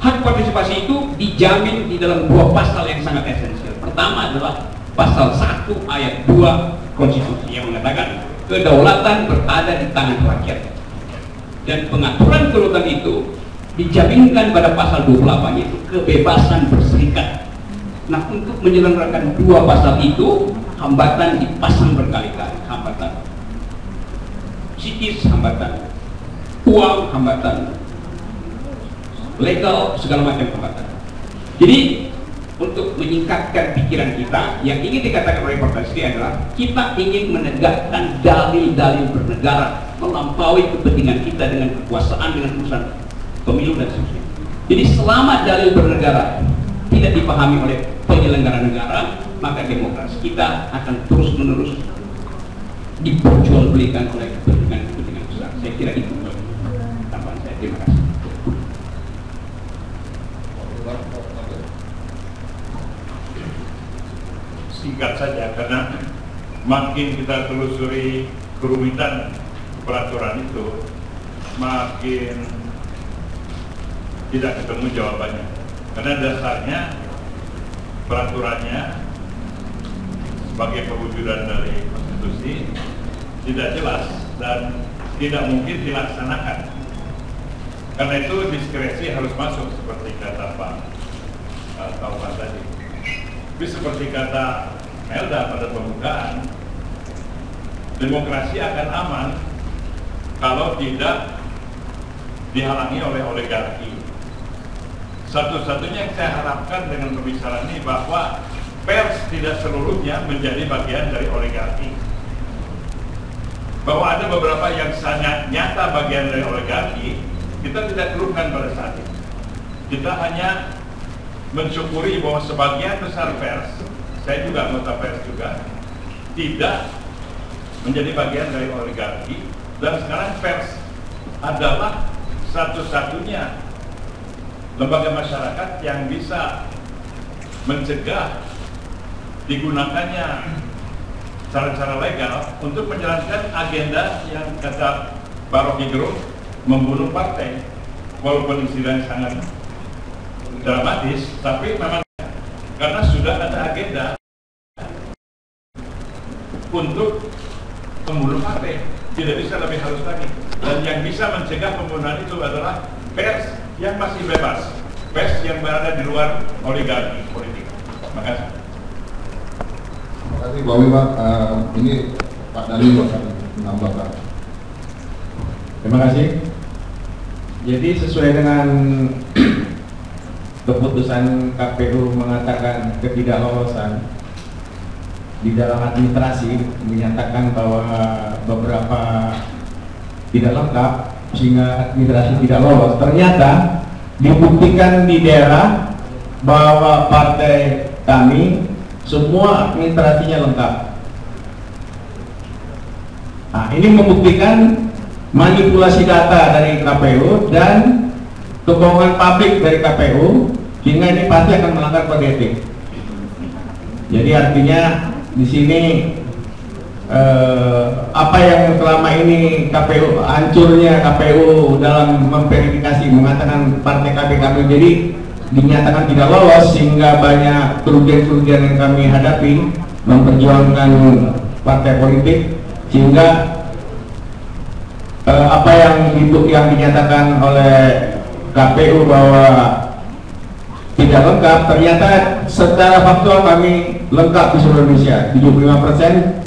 Hak partisipasi itu dijamin di dalam dua pasal yang sangat esensial. Pertama adalah pasal 1 ayat 2 konstitusi yang mengatakan kedaulatan berada di tangan rakyat. Dan pengaturan kedaulatan itu dijaminkan pada pasal 28, yaitu kebebasan berserikat. Nah, untuk menyelenggarakan dua pasal itu, hambatan dipasang berkali-kali. Hambatan psikis, hambatan uang, hambatan legal, segala macam hambatan. Jadi untuk menyingkatkan pikiran kita, yang ingin dikatakan oleh Pak Presiden adalah kita ingin menegakkan dalil-dalil bernegara, melampaui kepentingan kita dengan kekuasaan, dengan urusan pemilu dan seterusnya. Jadi selama dalil bernegara tidak dipahami oleh penyelenggara negara, maka demokrasi kita akan terus-menerus diperjualbelikan oleh kepentingan besar. Saya kira itu tambahan saya. Terima kasih. Singkat saja, karena makin kita telusuri kerumitan peraturan itu, makin tidak ketemu jawabannya. Karena dasarnya peraturannya sebagai perwujudan dari konstitusi tidak jelas dan tidak mungkin dilaksanakan. Karena itu diskresi harus masuk seperti kata Pak Taufan tadi. Tapi seperti kata Melda pada pembukaan, demokrasi akan aman kalau tidak dihalangi oleh oligarki. Satu-satunya yang saya harapkan dengan pembicaraan ini bahwa pers tidak seluruhnya menjadi bagian dari oligarki. Bahwa ada beberapa yang sangat nyata bagian dari oligarki, kita tidak keluhkan pada saat itu. Kita hanya mensyukuri bahwa sebagian besar pers, saya juga anggota pers juga, tidak menjadi bagian dari oligarki, dan sekarang pers adalah satu-satunya lembaga masyarakat yang bisa mencegah digunakannya cara-cara legal untuk menjalankan agenda yang kata Pak Rocky Gerung membunuh partai, walaupun istilahnya sangat dramatis, tapi memang karena sudah ada agenda untuk membunuh partai, tidak bisa lebih halus lagi. Dan yang bisa mencegah pembunuhan itu adalah pers yang masih bebas, pers yang berada di luar oligarki politik. Terima kasih. Terima kasih Pak Wiba. Ini Pak Dali akan menambahkan. Terima kasih. Jadi sesuai dengan keputusan KPU mengatakan ketidaklolosan di dalam administrasi, menyatakan bahwa beberapa tidak lengkap sehingga administrasi tidak lolos. Ternyata dibuktikan di daerah bahwa partai kami semua administrasinya lengkap. Nah, ini membuktikan manipulasi data dari KPU dan kebohongan publik dari KPU, sehingga ini pasti akan melanggar kode etik. Jadi artinya di sini apa yang selama ini KPU, hancurnya KPU dalam memverifikasi mengatakan partai kami jadi dinyatakan tidak lolos, sehingga banyak kerugian-kerugian yang kami hadapi memperjuangkan partai politik, sehingga apa yang dinyatakan oleh KPU bahwa tidak lengkap, ternyata secara faktual kami lengkap di seluruh Indonesia. 75%,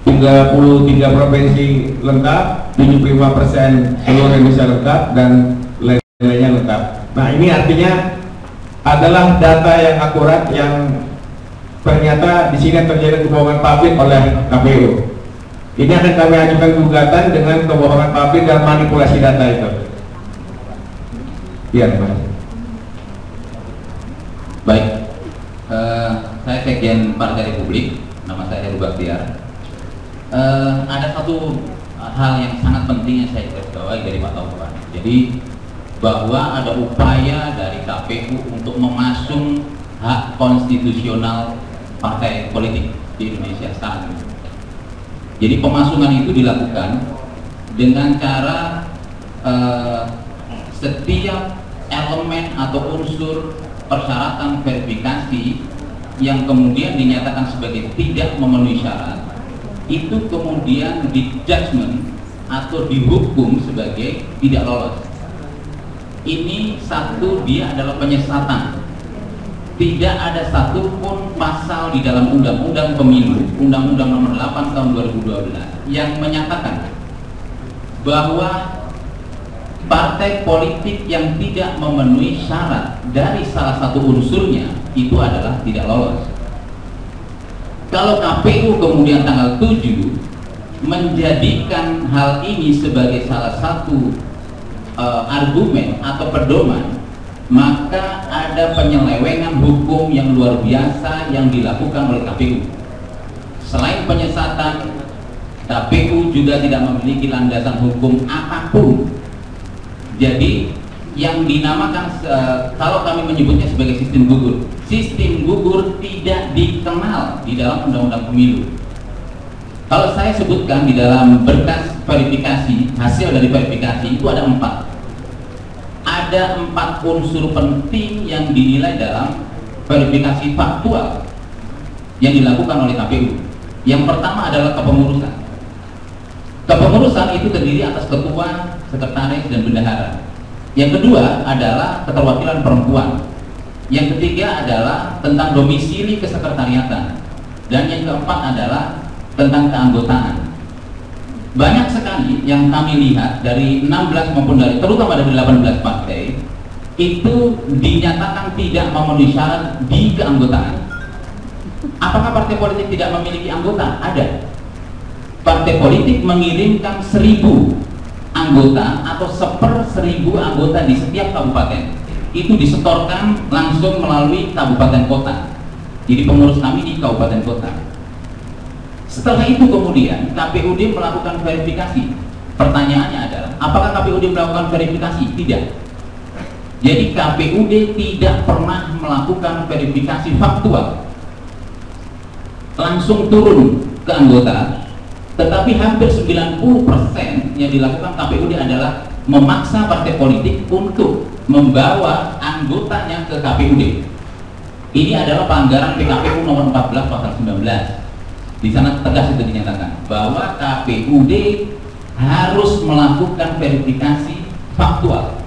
33 provinsi lengkap, 75% seluruh Indonesia lengkap, dan lainnya lengkap. Nah, ini artinya adalah data yang akurat yang ternyata di sini terjadi kebohongan publik oleh KPU. Ini akan kami ajukan gugatan dengan kebohongan publik dan manipulasi data itu. Iya, Pak. Baik, saya Sekjen Partai Republik, nama saya Heru Baktiar. Ada satu hal yang sangat penting yang saya garis bawahi dari Pak Taufan. Jadi bahwa ada upaya dari KPU untuk memasung hak konstitusional partai politik di Indonesia saat ini. Jadi pemasungan itu dilakukan dengan cara setiap elemen atau unsur persyaratan verifikasi yang kemudian dinyatakan sebagai tidak memenuhi syarat itu kemudian di judgment atau dihukum sebagai tidak lolos. Ini satu, dia adalah penyesatan. Tidak ada satupun pasal di dalam Undang-Undang Pemilu, Undang-Undang Nomor 8 Tahun 2012 yang menyatakan bahwa partai politik yang tidak memenuhi syarat dari salah satu unsurnya itu adalah tidak lolos. Kalau KPU kemudian tanggal 7 menjadikan hal ini sebagai salah satu argumen atau pedoman, maka ada penyelewengan hukum yang luar biasa yang dilakukan oleh KPU. Selain penyesatan, KPU juga tidak memiliki landasan hukum apapun. Jadi yang dinamakan kalau kami menyebutnya sebagai sistem gugur tidak dikenal di dalam Undang-Undang Pemilu. Kalau saya sebutkan di dalam berkas verifikasi, hasil dari verifikasi itu ada 4. Ada 4 unsur penting yang dinilai dalam verifikasi faktual yang dilakukan oleh KPU. Yang pertama adalah kepengurusan. Kepengurusan itu terdiri atas ketua, sekretaris, dan bendahara. Yang kedua adalah keterwakilan perempuan. Yang ketiga adalah tentang domisili kesekretariatan. Dan yang keempat adalah tentang keanggotaan. Banyak sekali yang kami lihat dari 16 maupun dari terutama dari 18 partai itu dinyatakan tidak memenuhi syarat di keanggotaan. Apakah partai politik tidak memiliki anggota? Ada. Partai politik mengirimkan 1000 anggota atau 1/1000 anggota di setiap kabupaten. Itu disetorkan langsung melalui kabupaten kota. Jadi pengurus kami di kabupaten kota. Setelah itu kemudian KPUD melakukan verifikasi. Pertanyaannya adalah, apakah KPUD melakukan verifikasi? Tidak. Jadi KPUD tidak pernah melakukan verifikasi faktual. Langsung turun ke anggota, tetapi hampir 90% yang dilakukan KPUD adalah memaksa partai politik untuk membawa anggotanya ke KPUD. Ini adalah pelanggaran PKPU nomor 14 pasal 19. Di sana tegas itu dinyatakan bahwa KPUD harus melakukan verifikasi faktual,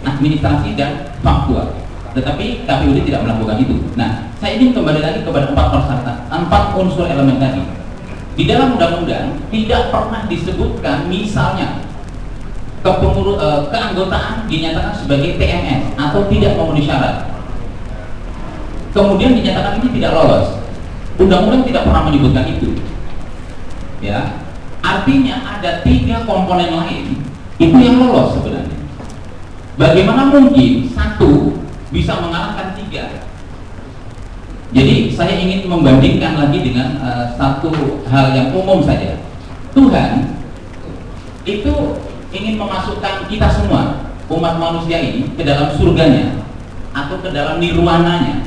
administrasi dan faktual. Tetapi KPUD tidak melakukan itu. Nah, saya ingin kembali lagi kepada 4 persyaratan, 4 unsur elemen tadi. Di dalam undang-undang tidak pernah disebutkan misalnya keanggotaan dinyatakan sebagai TMS atau tidak memenuhi syarat. Kemudian dinyatakan ini tidak lolos. Undang-undang tidak pernah menyebutkan itu. Ya, artinya ada 3 komponen lain itu yang lolos sebenarnya. Bagaimana mungkin satu bisa mengalahkan 3? Jadi saya ingin membandingkan lagi dengan satu hal yang umum saja. Tuhan itu ingin memasukkan kita semua umat manusia ini ke dalam surganya atau ke dalam nirwananya.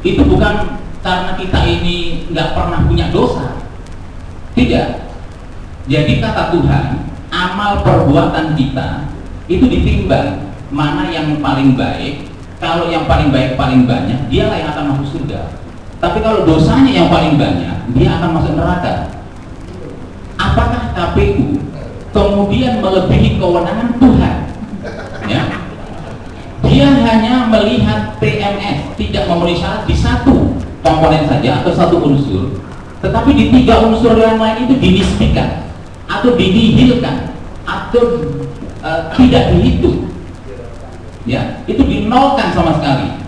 Itu bukan karena kita ini nggak pernah punya dosa, tidak. Jadi kata Tuhan, amal perbuatan kita itu ditimbang mana yang paling baik. Kalau yang paling baik paling banyak, dialah yang akan masuk surga. Tapi kalau dosanya yang paling banyak, dia akan masuk neraka. Apakah KPU kemudian melebihi kewenangan Tuhan? Ya, dia hanya melihat TMS tidak memenuhi syarat di satu komponen saja atau satu unsur, tetapi di 3 unsur yang lain itu dinisbikan atau dinihilkan atau tidak dihitung. Ya, itu dinolkan sama sekali.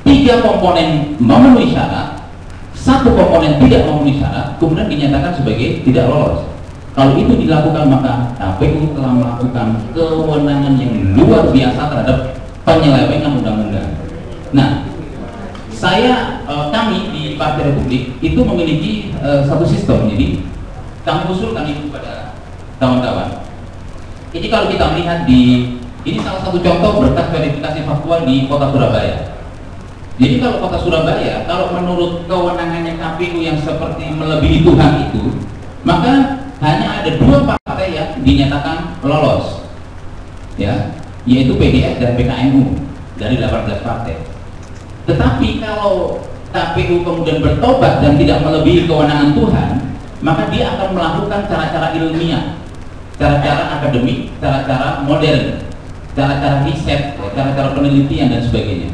3 komponen memenuhi syarat, 1 komponen tidak memenuhi syarat, kemudian dinyatakan sebagai tidak lolos. Kalau itu dilakukan, maka KPU telah melakukan kewenangan yang luar biasa terhadap penyelewengan undang-undang. Nah, kami di Partai Republik itu memiliki satu sistem. Jadi kami usulkan itu kepada kawan-kawan. Jadi kalau kita melihat ini salah satu contoh berkas verifikasi faktual di Kota Surabaya. Jadi kalau Kota Surabaya, kalau menurut kewenangannya KPU yang seperti melebihi Tuhan itu, maka hanya ada 2 partai yang dinyatakan lolos. Ya, yaitu PDS dan PKNU dari 18 partai. Tetapi kalau KPU kemudian bertobat dan tidak melebihi kewenangan Tuhan, maka dia akan melakukan cara-cara ilmiah, cara-cara akademik, cara-cara modern, cara-cara riset, cara-cara penelitian dan sebagainya.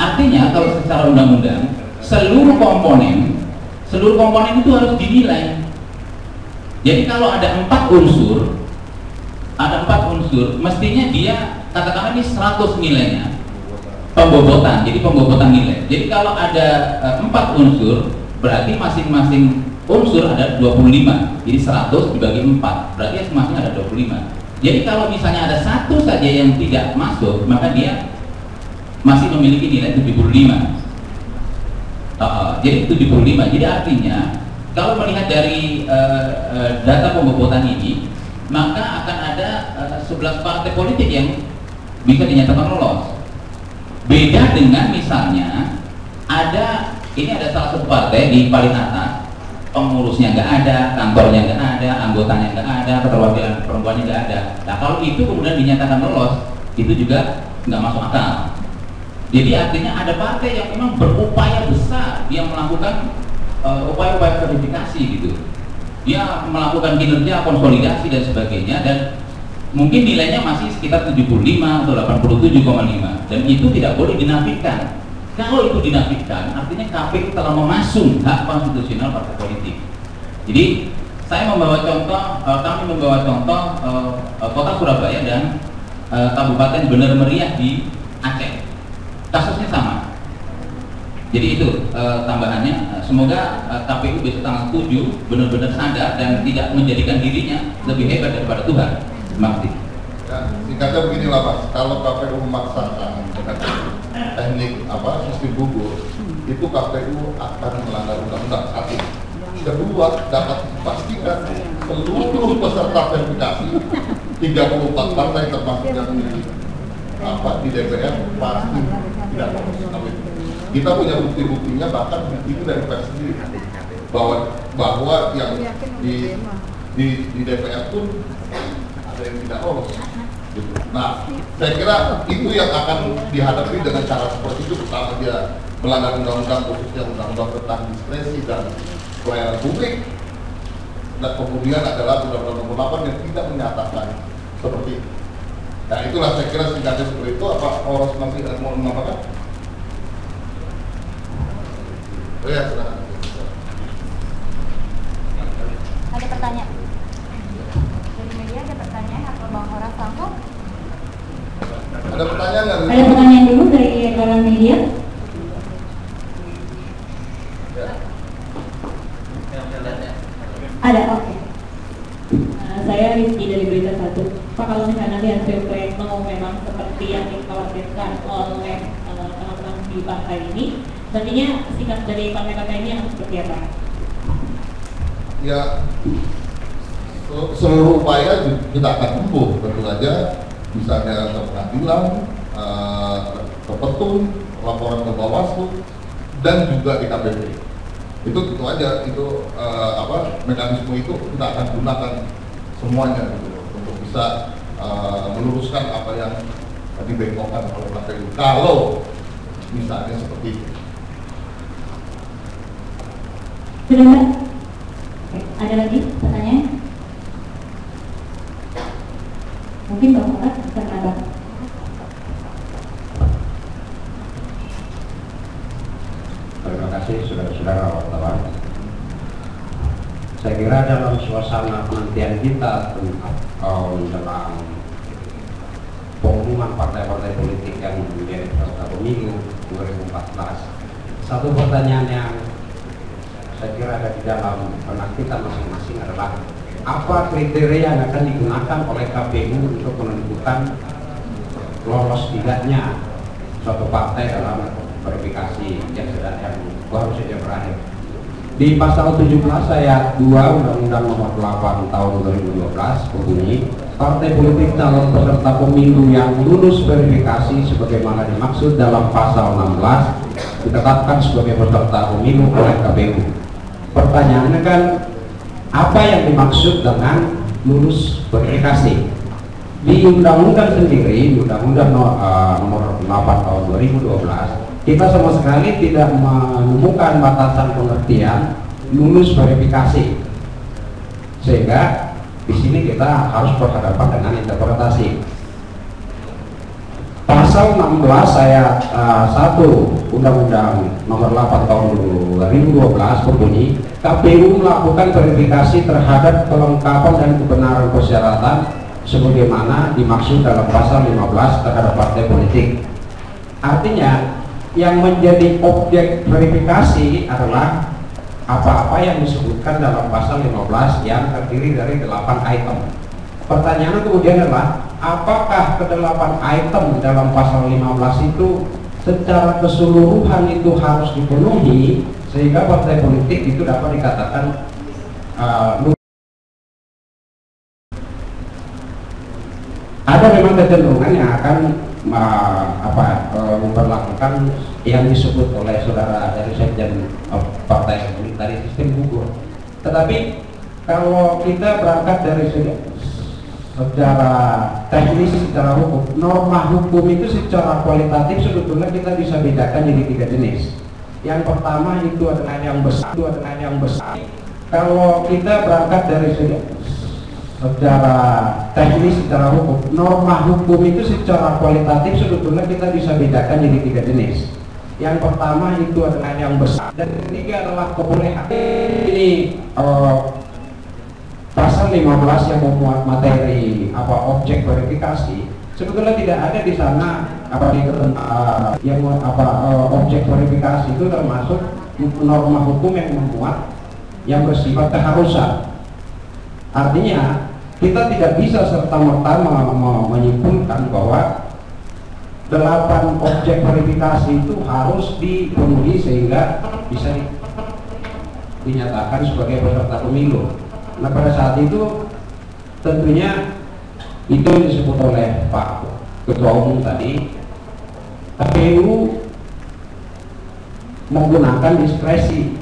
Artinya kalau secara undang-undang seluruh komponen itu harus dinilai. Jadi kalau ada 4 unsur, mestinya dia katakanlah ini 100 nilainya pembobotan, jadi pembobotan nilai. Jadi kalau ada 4 unsur, berarti masing-masing unsur ada 25, jadi 100 dibagi 4, berarti masing-masing ada 25. Jadi kalau misalnya ada satu saja yang tidak masuk, maka dia masih memiliki nilai 75. Jadi 75. Jadi artinya kalau melihat dari data pembobotan ini, maka akan ada 11 partai politik yang bisa dinyatakan lolos. Beda dengan misalnya ini ada salah satu partai di paling atas, pengurusnya nggak ada, kantornya nggak ada, anggotanya nggak ada, keterwakilan perempuannya nggak ada. Nah kalau itu kemudian dinyatakan lolos, itu juga nggak masuk akal. Jadi artinya ada partai yang memang berupaya besar, dia melakukan upaya-upaya verifikasi gitu. Dia melakukan kinerja, konsolidasi dan sebagainya, dan mungkin nilainya masih sekitar 75 atau 87,5, dan itu tidak boleh dinafikan. Kalau itu dinafikan, artinya KPU telah memasung hak konstitusional partai politik. Jadi saya membawa contoh, kami membawa contoh kota Surabaya dan Kabupaten Bener Meriah di Aceh. Kasusnya sama. Jadi itu tambahannya. Semoga KPU besok tanggal 7 benar-benar sadar dan tidak menjadikan dirinya lebih hebat daripada Tuhan. Terima kasih. Ya, singkatnya beginilah Mas, kalau KPU memaksakan dengan teknik sistem gugur, itu KPU akan melanggar undang-undang. 1. Kedua, dapat dipastikan seluruh peserta verifikasi 34 partai termasuk yang di DPR pasti tidak lolos. Kita punya bukti-buktinya, bahkan bukti itu dari pers sendiri bahwa yang di DPR pun ada yang tidak lolos. Gitu. Nah, saya kira itu yang akan dihadapi dengan cara seperti itu. Pertama, dia melanggar undang-undang, khususnya undang-undang tentang diskresi dan pelayanan publik, dan kemudian adalah undang-undang nomor 8 yang tidak menyatakan seperti itu. Nah, itulah saya kira singkatnya seperti itu. Apa orang nanti mau menambahkan? Oh ya, silakan. Ada pertanyaan? Dari media ada pertanyaan atau Bang Horas langsung? Ada pertanyaan nggak? Ada pertanyaan dulu dari dalam media. Ya. Ada, oke. Saya Rizky dari Berita 1. Pak, kalau misalnya nanti hasil pleno memang seperti yang dikhawatirkan oleh teman-teman di partai ini, nantinya sikap dari partai-partai ini akan seperti apa? Ya, seluruh upaya kita akan tempuh, tentu saja, misalnya ke pengadilan, ke Petun, laporan ke Bawaslu, dan juga di KPP. Itu tentu aja, itu mekanisme itu kita akan gunakan semuanya gitu, untuk bisa meluruskan apa yang dibengkokkan oleh KPU. Kalau misalnya seperti itu. Sudah, Mbak? Ada lagi pertanyaan? Mungkin Bang Horas bisa menambah. Terima kasih saudara-saudara wartawan. Saya kira dalam suasana penantian kita tentang pengumuman partai-partai politik yang menjadi peserta pemilu 2014, satu pertanyaan yang saya kira ada di dalam benak kita masing-masing adalah apa kriteria yang akan digunakan oleh KPU untuk menentukan lolos tidaknya suatu partai dalam verifikasi yang baru saja berakhir. Di pasal 17 ayat 2 Undang-Undang Nomor 8 Tahun 2012 berbunyi, partai politik calon peserta pemilu yang lulus verifikasi sebagaimana dimaksud dalam pasal 16 ditetapkan sebagai peserta pemilu oleh KPU. Pertanyaannya kan, apa yang dimaksud dengan lulus verifikasi? di undang-undang sendiri, undang-undang nomor 8 tahun 2012, kita sama sekali tidak menemukan batasan pengertian lulus verifikasi, sehingga di sini kita harus berhadapan dengan interpretasi. Pasal 16 ayat 1 Undang-Undang nomor 8 tahun 2012 berbunyi, KPU melakukan verifikasi terhadap kelengkapan dan kebenaran persyaratan sebagaimana dimaksud dalam pasal 15 terhadap partai politik. Artinya, yang menjadi objek verifikasi adalah apa-apa yang disebutkan dalam pasal 15 yang terdiri dari 8 item. Pertanyaannya kemudian adalah, apakah ke-8 item dalam pasal 15 itu secara keseluruhan itu harus dipenuhi sehingga partai politik itu dapat dikatakan ada memang kecenderungan yang akan memperlakukan yang disebut oleh saudara dari sekjen partai politik tadi sistem gugur. Tetapi kalau kita berangkat dari secara teknis, secara hukum, norma hukum itu secara kualitatif sebetulnya kita bisa bedakan jadi 3 jenis. Yang pertama itu adalah yang besar, Kalau kita berangkat dari secara teknis, secara hukum, norma hukum itu secara kualitatif sebetulnya kita bisa bedakan jadi 3 jenis. Yang pertama itu adalah yang besar, dan ketiga adalah kebolehan. Ini pasal 15 yang memuat materi objek verifikasi sebetulnya tidak ada di sana objek verifikasi itu termasuk norma hukum yang memuat yang bersifat keharusan. Artinya kita tidak bisa serta-merta menyimpulkan bahwa 8 objek verifikasi itu harus dipenuhi sehingga bisa dinyatakan sebagai peserta pemilu. Nah, pada saat itu tentunya itu yang disebut oleh Pak Ketua Umum tadi, KPU menggunakan diskresi,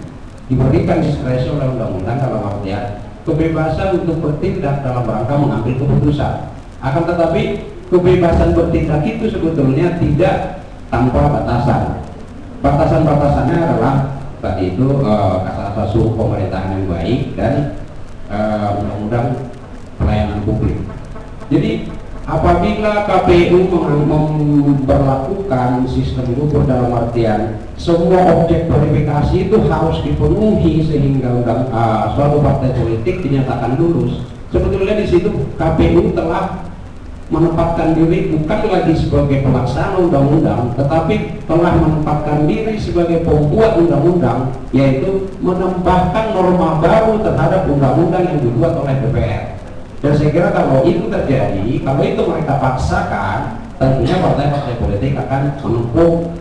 diberikan diskresi oleh undang-undang dalam artian kebebasan untuk bertindak dalam rangka mengambil keputusan. Akan tetapi kebebasan bertindak itu sebetulnya tidak tanpa batasan. Batasan-batasannya adalah tadi itu asas-asas pemerintahan yang baik dan undang-undang pelayanan publik. Jadi apabila KPU memperlakukan sistem gugur dalam artian semua objek verifikasi itu harus dipenuhi sehingga suatu partai politik dinyatakan lulus, sebetulnya di situ KPU telah menempatkan diri bukan lagi sebagai pelaksana undang-undang, tetapi telah menempatkan diri sebagai pembuat undang-undang, yaitu menambahkan norma baru terhadap undang-undang yang dibuat oleh DPR. Dan saya kira kalau itu terjadi, kalau itu mereka paksakan, tentunya partai-partai politik akan menempuh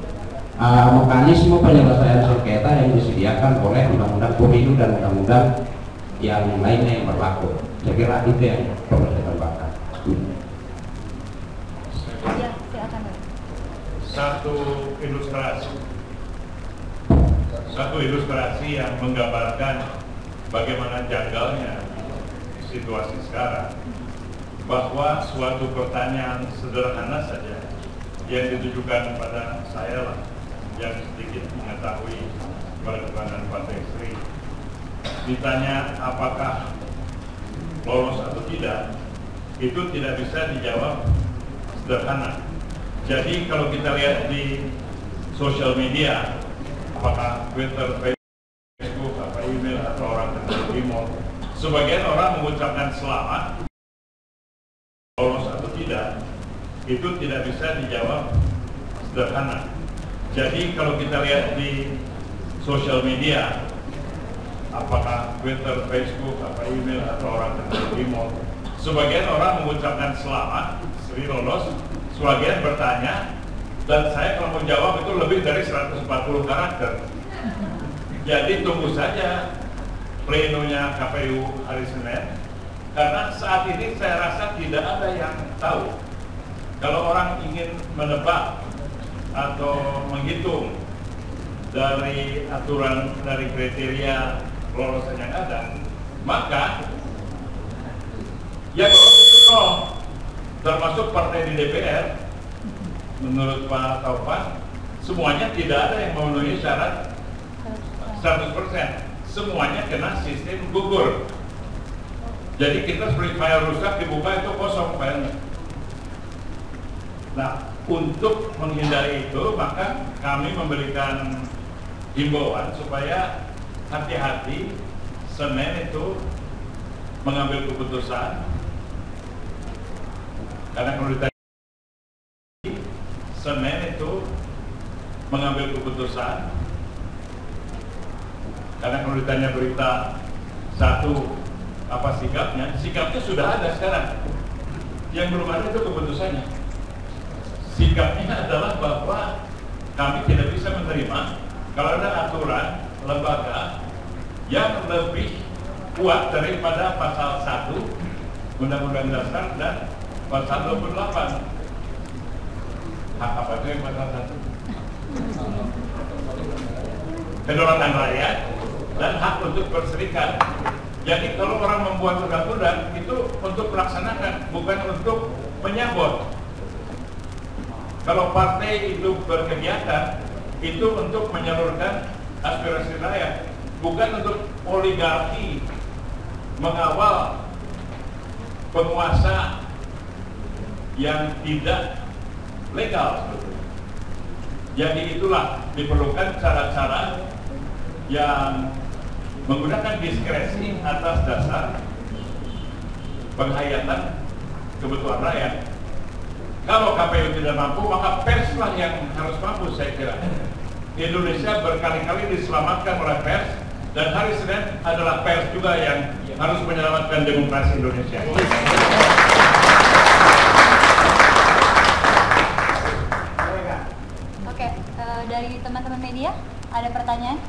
mekanisme penyelesaian sengketa yang disediakan oleh undang-undang pemilu dan undang-undang yang lainnya yang berlaku. Saya kira itu yang perlu saya tambahkan. Satu ilustrasi yang menggambarkan bagaimana janggalnya situasi sekarang, bahwa suatu pertanyaan sederhana saja yang ditujukan kepada saya lah, yang sedikit mengetahui perkembangan Partai Sri, ditanya apakah lolos atau tidak, itu tidak bisa dijawab sederhana. Jadi kalau kita lihat di sosial media, apakah Twitter, Facebook, email atau orang tertentu remote, sebagian orang mengucapkan selamat, lolos atau tidak, itu tidak bisa dijawab sederhana. Jadi kalau kita lihat di sosial media, apakah Twitter, Facebook, email atau orang tertentu remote, sebagian orang mengucapkan selamat, Sri lolos, sebagian bertanya, dan saya kalau mau jawab itu lebih dari 140 karakter. Jadi tunggu saja plenonya KPU hari Senin, karena saat ini saya rasa tidak ada yang tahu. Kalau orang ingin menebak atau menghitung dari aturan, dari kriteria kelolosan yang ada, maka yang lolos itu loh. termasuk partai di DPR, menurut Pak Taufan, semuanya tidak ada yang memenuhi syarat 100%. Semuanya kena sistem gugur. Jadi kita seperti file rusak dibuka itu kosong filenya. Nah, untuk menghindari itu maka kami memberikan himbauan supaya hati-hati Senin itu mengambil keputusan, karena kalau ditanya Senin itu mengambil keputusan, karena kalau ditanya berita satu apa sikapnya sudah ada sekarang. Yang belum ada itu keputusannya. Sikapnya adalah bahwa kami tidak bisa menerima kalau ada aturan lembaga yang lebih kuat daripada pasal 1 Undang-Undang Dasar dan pasal 28. Hak apa itu yang pasal 1? Kedaulatan rakyat dan hak untuk berserikat. Jadi kalau orang membuat undang-undang itu untuk melaksanakan, bukan untuk menyabot. Kalau partai itu berkegiatan, itu untuk menyalurkan aspirasi rakyat, bukan untuk oligarki mengawal penguasa yang tidak legal. Jadi itulah diperlukan cara-cara yang menggunakan diskresi atas dasar penghayatan kebutuhan rakyat. Kalau KPU tidak mampu, maka perslah yang harus mampu, saya kira. Indonesia berkali-kali diselamatkan oleh pers, dan hari Senin adalah pers juga yang harus menyelamatkan demokrasi Indonesia. Oke, dari teman-teman media, ada pertanyaan?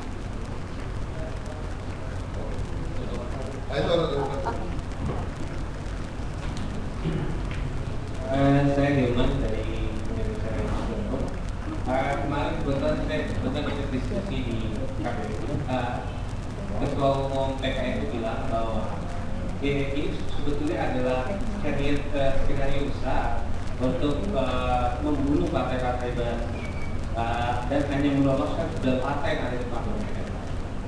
Saya Dilman dari Indonesia Raya. Kemarin kebetulan saya ikut diskusi di KPU. Ketua Umum PKN bilang bahwa ini sebetulnya adalah skenario usaha untuk membunuh partai-partai baru dan hanya meloloskan sudah partai yang ada di parlemen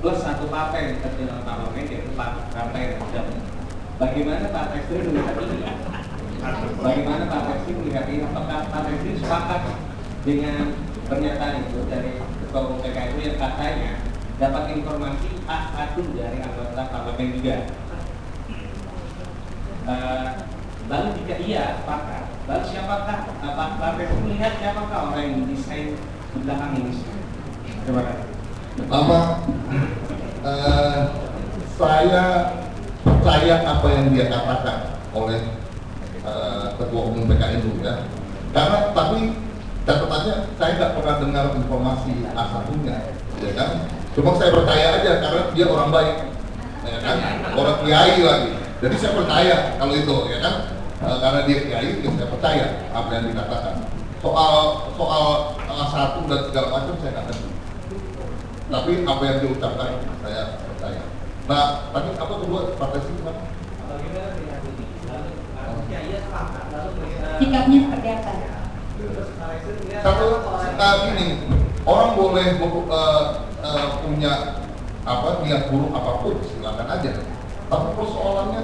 plus satu partai yang terjadi dalam parlemen, yaitu partai yang sedang. Bagaimana Pak Testri melihat ini? Bagaimana Pak Testri melihat ini? Apakah Pak Testri sepakat dengan pernyataan itu dari Ketua Umum PKN yang katanya dapat informasi hak asuh dari anggota parlemen juga? Lalu jika iya sepakat, lalu siapakah Pak Testri melihat siapakah orang yang mendesain di belakang ini? Terima kasih. Saya percaya apa yang dia katakan oleh Ketua Umum PKNU ya. Karena tapi catatannya saya nggak pernah dengar informasi A1-nya, ya kan? Cuma saya percaya aja karena dia orang baik, ya kan? Orang kiai lagi. Jadi saya percaya kalau itu, ya kan? Karena dia kiai, ya saya percaya apa yang dikatakan. Soal A1 dan segala macam saya nggak ngerti. Tapi apa yang diucapkan saya percaya. Nah, tadi apa kedua partai sih gimana? Sikapnya seperti apa? Satu, ini orang boleh punya niat buruk apapun, silakan aja. Tapi persoalannya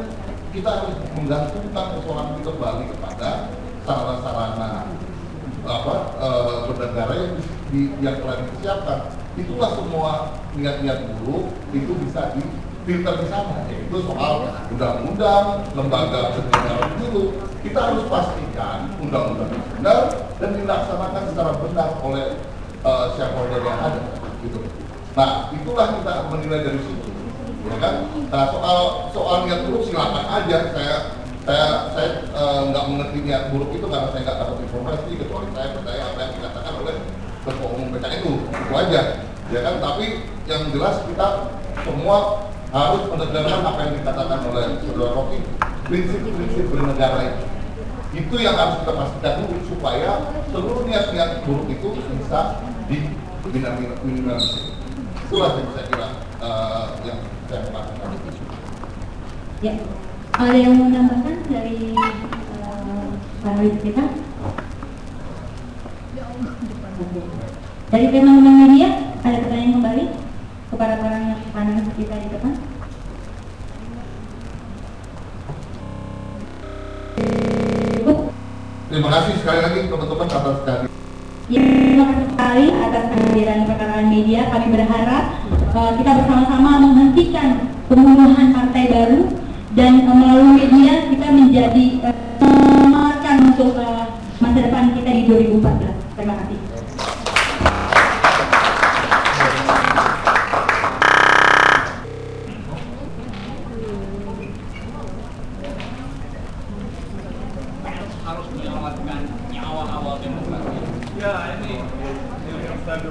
kita harus menggantungkan persoalan kita kembali kepada sarana-sarana bernegara yang telah disiapkan. Itulah semua niat-niat buruk itu bisa difilter di sana. Itu soal undang-undang, lembaga penyelenggara pemilu. Kita harus pastikan undang-undang itu benar dan dilaksanakan secara benar oleh shareholder yang ada. Gitu. Nah, itulah kita menilai dari situ. Ya kan? Nah, soal niat buruk silakan aja. Saya nggak mengerti niat buruk itu karena saya nggak dapat informasi, kecuali saya percaya apa yang dikatakan oleh Ketua Umum PKNU, itu aja, ya kan? Tapi yang jelas kita semua harus menegakkan apa yang dikatakan oleh Saudara Rocky, prinsip-prinsip bernegara itu yang harus kita pastikan dulu supaya seluruh niat-niat buruk itu bisa diminimalisir. Itulah yang saya kira yang saya lakukan. Ya, ada yang mau menambahkan dari Pak kita? Oke. Dari teman-teman media, ada pertanyaan kembali kepada para panelis kita di depan? Terima kasih sekali lagi teman-teman atas kehadiran. Ya, terima kasih sekali atas kehadiran rekan-rekan media. Kami berharap kita bersama-sama menghentikan pembunuhan partai baru dan melalui media kita menjadi menyemangatkan untuk masa depan kita di 2014. Terima kasih. Harus menyelamatkan nyawa awal demokrasi. Ya, ini Ustaz.